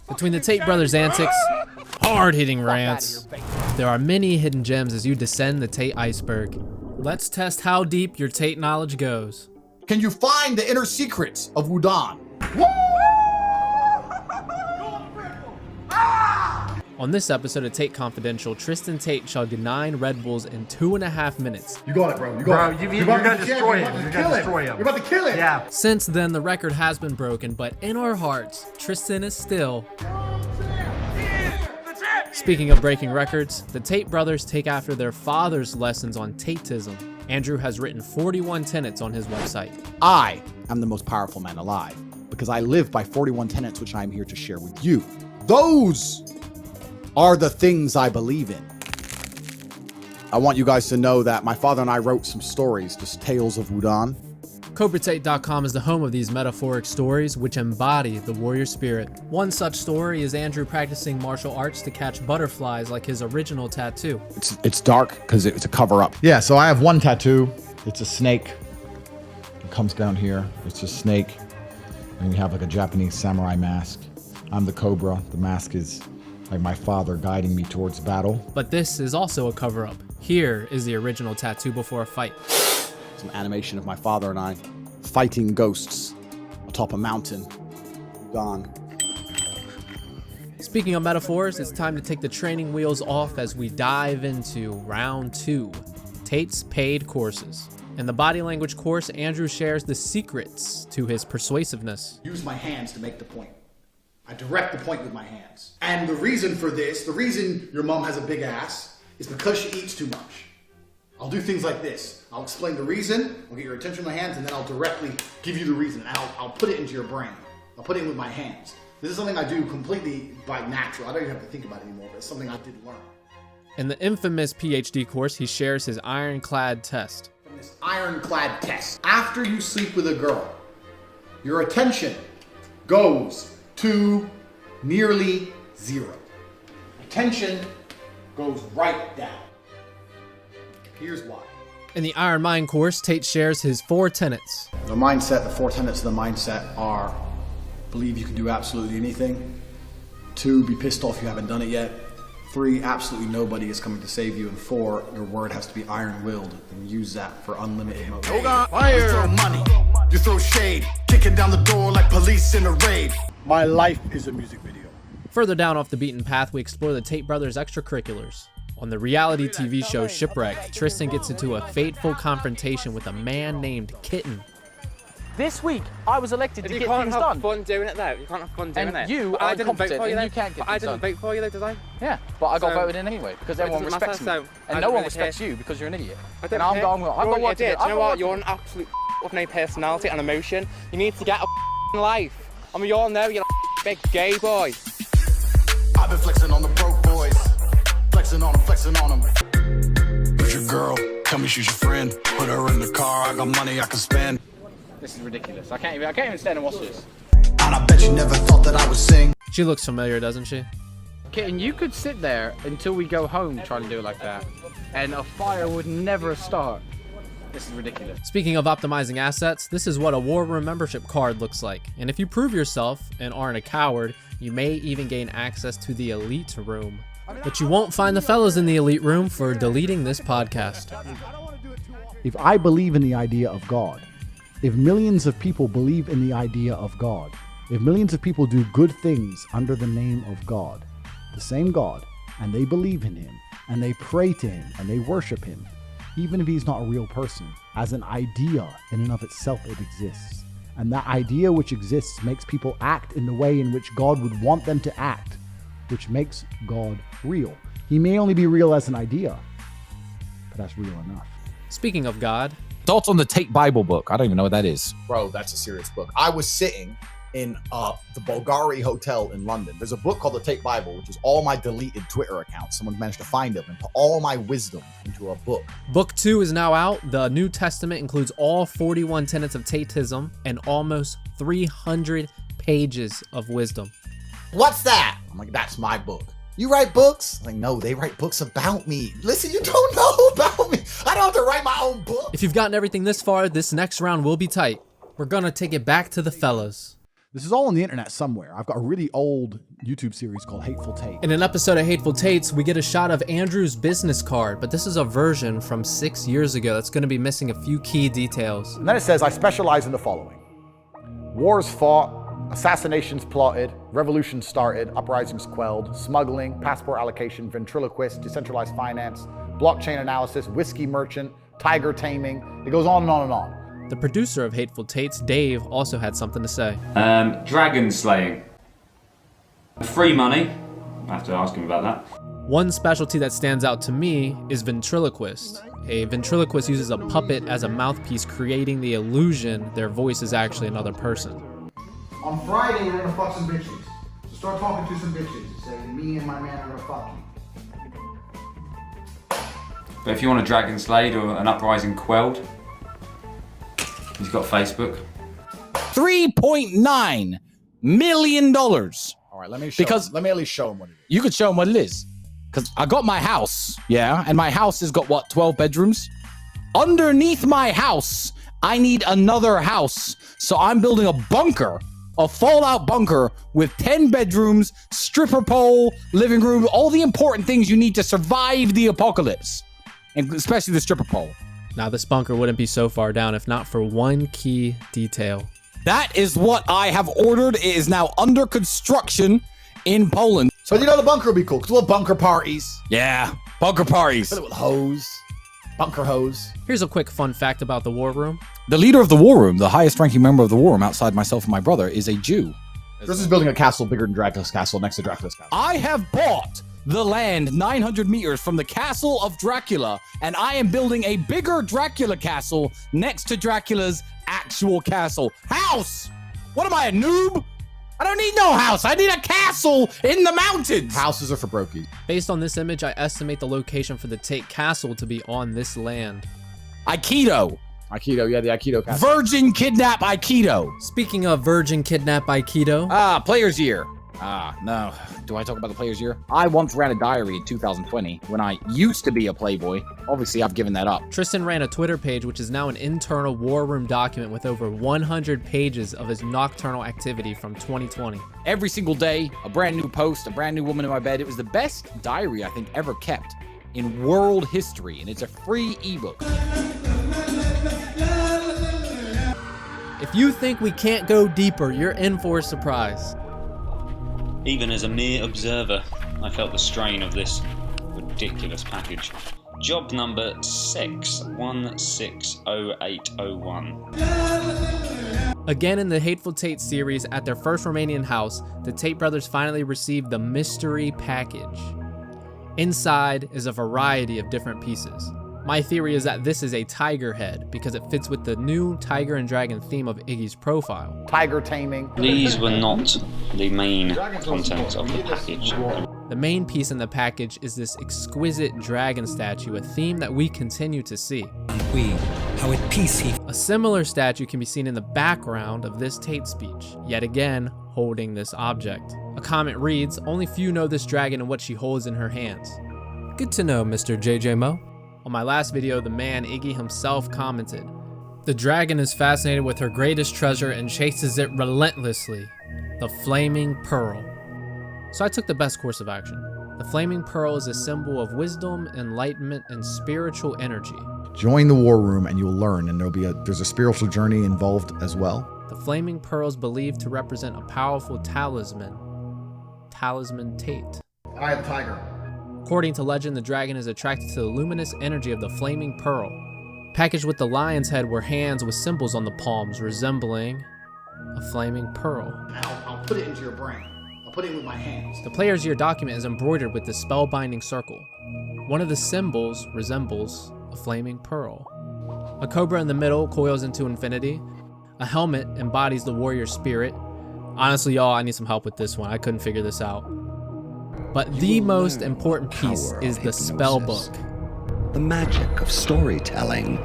Between the Tate Brothers' antics, hard-hitting rants, there are many hidden gems as you descend the Tate iceberg. Let's test how deep your Tate knowledge goes. Can you find the inner secrets of Wudon? On this episode of Tate Confidential, Tristan Tate chugged 9 Red Bulls in 2.5 minutes. You got it, bro. You got it. You're gonna destroy him. You're gonna destroy him. You're about to kill him. Yeah. Since then, the record has been broken, but in our hearts, Tristan is still... Speaking of breaking records, the Tate brothers take after their father's lessons on Tateism. Andrew has written 41 tenets on his website. I am the most powerful man alive because I live by 41 tenets which I am here to share with you. Those are the things I believe in. I want you guys to know that my father and I wrote some stories, just tales of Wudon. CobraTate.com is the home of these metaphoric stories which embody the warrior spirit. One such story is Andrew practicing martial arts to catch butterflies like his original tattoo. It's dark because it's a cover-up. Yeah, so I have one tattoo. It's a snake. It comes down here. It's a snake. And we have like a Japanese samurai mask. I'm the Cobra. The mask is like my father guiding me towards battle. But this is also a cover-up. Here is the original tattoo before a fight. Some animation of my father and I fighting ghosts atop a mountain. Gone. Speaking of metaphors, it's time to take the training wheels off as we dive into round 2, Tate's paid courses. In the body language course, Andrew shares the secrets to his persuasiveness. Use my hands to make the point. I direct the point with my hands. And the reason for this, the reason your mom has a big ass, is because she eats too much. I'll do things like this. I'll explain the reason, I'll get your attention with my hands, and then I'll directly give you the reason, and I'll put it into your brain. I'll put it in with my hands. This is something I do completely by natural. I don't even have to think about it anymore, but it's something I did learn. In the infamous PhD course, he shares his ironclad test. From this ironclad test, after you sleep with a girl, your attention goes to nearly 0. Attention goes right down. Here's why. In the Iron Mind course, Tate shares his 4 tenets. The 4 tenets of the mindset are: believe you can do absolutely anything. 2, be pissed off you haven't done it yet. 3, absolutely nobody is coming to save you. And 4, your word has to be iron-willed, and use that for unlimited motivation. Fire! You throw money, you throw shade, kicking down the door like police in a raid. My life is a music video. Further down off the beaten path, we explore the Tate brothers' extracurriculars. On the reality TV show Shipwreck, Tristan gets into a fateful confrontation with a man named Kitten. This week, I was elected to get things done. You can't have fun doing it though. You can't have fun doing it. And you but are I didn't vote incompetent for you and though. you can't get But I things didn't done. vote for you though, did I? Yeah, but I got So, voted in anyway because everyone doesn't matter, respects me. so I And no don't one really respects care. you because you're an idiot. I don't And I'm care. going, I've got what to do. You know what? You're an absolute with no personality and emotion. You need to get a life. I mean, you all know you're a big gay boy. I've been flexing on the broke boys, flexing on them. Who's your girl? Tell me she's your friend. Put her in the car. I got money I can spend. This is ridiculous. I can't even stand and watch this. And I bet you never thought that I would sing. She looks familiar, doesn't she? Kitten, you could sit there until we go home trying to do it like that, and a fire would never start. This is ridiculous. Speaking of optimizing assets, this is what a War Room membership card looks like. And if you prove yourself and aren't a coward, you may even gain access to the Elite Room. But you won't find the fellows in the Elite Room for deleting this podcast. If I believe in the idea of God, if millions of people believe in the idea of God, if millions of people do good things under the name of God, the same God, and they believe in him, and they pray to him, and they worship him, even if he's not a real person, as an idea in and of itself, it exists. And that idea which exists makes people act in the way in which God would want them to act, which makes God real. He may only be real as an idea, but that's real enough. Speaking of God, Thoughts on the Tate Bible book? I don't even know what that is. Bro, that's a serious book. I was sitting in the Bulgari Hotel in London. There's a book called the Tate Bible, which is all my deleted Twitter accounts. Someone managed to find them and put all my wisdom into a book. Book 2 is now out. The New Testament includes all 41 tenets of Tateism and almost 300 pages of wisdom. What's that? I'm like, that's my book. You write books? I'm like, no, they write books about me. Listen, you don't know about me. I don't have to write my own book. If you've gotten everything this far, this next round will be tight. We're gonna take it back to the fellas. This is all on the internet somewhere. I've got a really old YouTube series called Hateful Tape. In an episode of Hateful Tapes, we get a shot of Andrew's business card, but this is a version from 6 years ago that's going to be missing a few key details. And then it says, I specialize in the following: wars fought, assassinations plotted, revolutions started, uprisings quelled, smuggling, passport allocation, ventriloquist, decentralized finance, blockchain analysis, whiskey merchant, tiger taming. It goes on and on and on. The producer of Hateful Tapes, Dave, also had something to say. Dragon slaying. Free money. I have to ask him about that. One specialty that stands out to me is ventriloquist. A ventriloquist uses a puppet as a mouthpiece, creating the illusion their voice is actually another person. On Friday, we're gonna fuck some bitches. So start talking to some bitches. Say, me and my man are gonna fuck you. But if you want a dragon slayed or an uprising quelled, he's got Facebook. $3.9 million. All right, let me at least show him what it is. You could show him what it is. Because I got my house, yeah, and my house has got, what, 12 bedrooms? Underneath my house, I need another house. So I'm building a bunker, a fallout bunker with 10 bedrooms, stripper pole, living room, all the important things you need to survive the apocalypse, and especially the stripper pole. Now, this bunker wouldn't be so far down if not for one key detail. That is what I have ordered. It is now under construction in Poland. So you know the bunker would be cool, because we'll have bunker parties. Yeah, bunker parties. Fill it with hose, bunker hose. Here's a quick fun fact about the War Room. The leader of the War Room, the highest ranking member of the War Room outside myself and my brother, is a Jew. This is building a castle bigger than Dracula's castle next to Dracula's castle. I have bought the land 900 meters from the castle of Dracula, and I am building a bigger Dracula castle next to Dracula's actual castle. House! What am I, a noob? I don't need no house. I need a castle in the mountains. Houses are for brokies. Based on this image, I estimate the location for the Tate Castle to be on this land. Aikido. Aikido, yeah, the Aikido castle. Virgin kidnap Aikido. Speaking of Virgin Kidnap Aikido. Player's year. No. Do I talk about the player's year? I once ran a diary in 2020 when I used to be a playboy. Obviously, I've given that up. Tristan ran a Twitter page, which is now an internal War Room document with over 100 pages of his nocturnal activity from 2020. Every single day, a brand new post, a brand new woman in my bed. It was the best diary I think ever kept in world history, and it's a free ebook. If you think we can't go deeper, you're in for a surprise. Even as a mere observer, I felt the strain of this ridiculous package. Job number 6160801. Again in the Hateful Tate series, at their first Romanian house, the Tate brothers finally received the mystery package. Inside is a variety of different pieces. My theory is that this is a tiger head because it fits with the new tiger and dragon theme of Iggy's profile. Tiger taming. These were not the main contents of the package. The main piece in the package is this exquisite dragon statue, a theme that we continue to see. A similar statue can be seen in the background of this Tate speech, yet again holding this object. A comment reads, "Only few know this dragon and what she holds in her hands." Good to know, Mr. JJ Mo. On my last video, the man Iggy himself commented, "The dragon is fascinated with her greatest treasure and chases it relentlessly, the flaming pearl." So I took the best course of action. The flaming pearl is a symbol of wisdom, enlightenment, and spiritual energy. Join the War Room and you'll learn, and there's a spiritual journey involved as well. The flaming pearl is believed to represent a powerful talisman, Talisman Tate. I have tiger. According to legend, the dragon is attracted to the luminous energy of the flaming pearl. Packaged with the lion's head were hands with symbols on the palms resembling a flaming pearl. I'll put it into your brain. I'll put it with my hands. The player's year document is embroidered with the spellbinding circle. One of the symbols resembles a flaming pearl. A cobra in the middle coils into infinity. A helmet embodies the warrior spirit. Honestly, y'all, I need some help with this one. I couldn't figure this out. But the most important piece is the spell book. The magic of storytelling.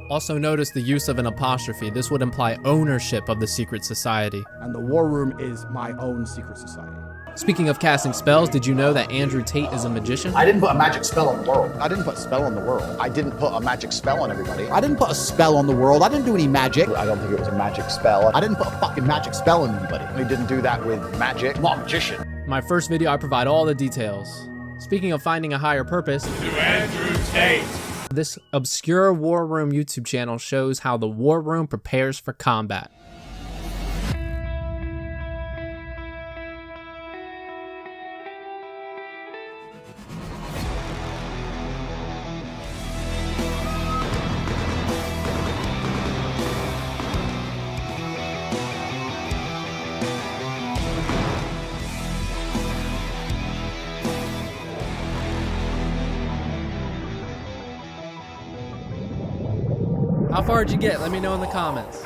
Also notice the use of an apostrophe. This would imply ownership of the secret society. And the War Room is my own secret society. Speaking of casting spells, did you know that Andrew Tate is a magician? I didn't put a magic spell on the world. I didn't put a spell on the world. I didn't put a magic spell on everybody. I didn't put a spell on the world. I didn't do any magic. I don't think it was a magic spell. I didn't put a fucking magic spell on anybody. I didn't do that with magic. I'm not a magician. In my first video, I provide all the details. Speaking of finding a higher purpose, To Andrew Tate. this obscure War Room YouTube channel shows how the War Room prepares for combat. How far did you get? Let me know in the comments.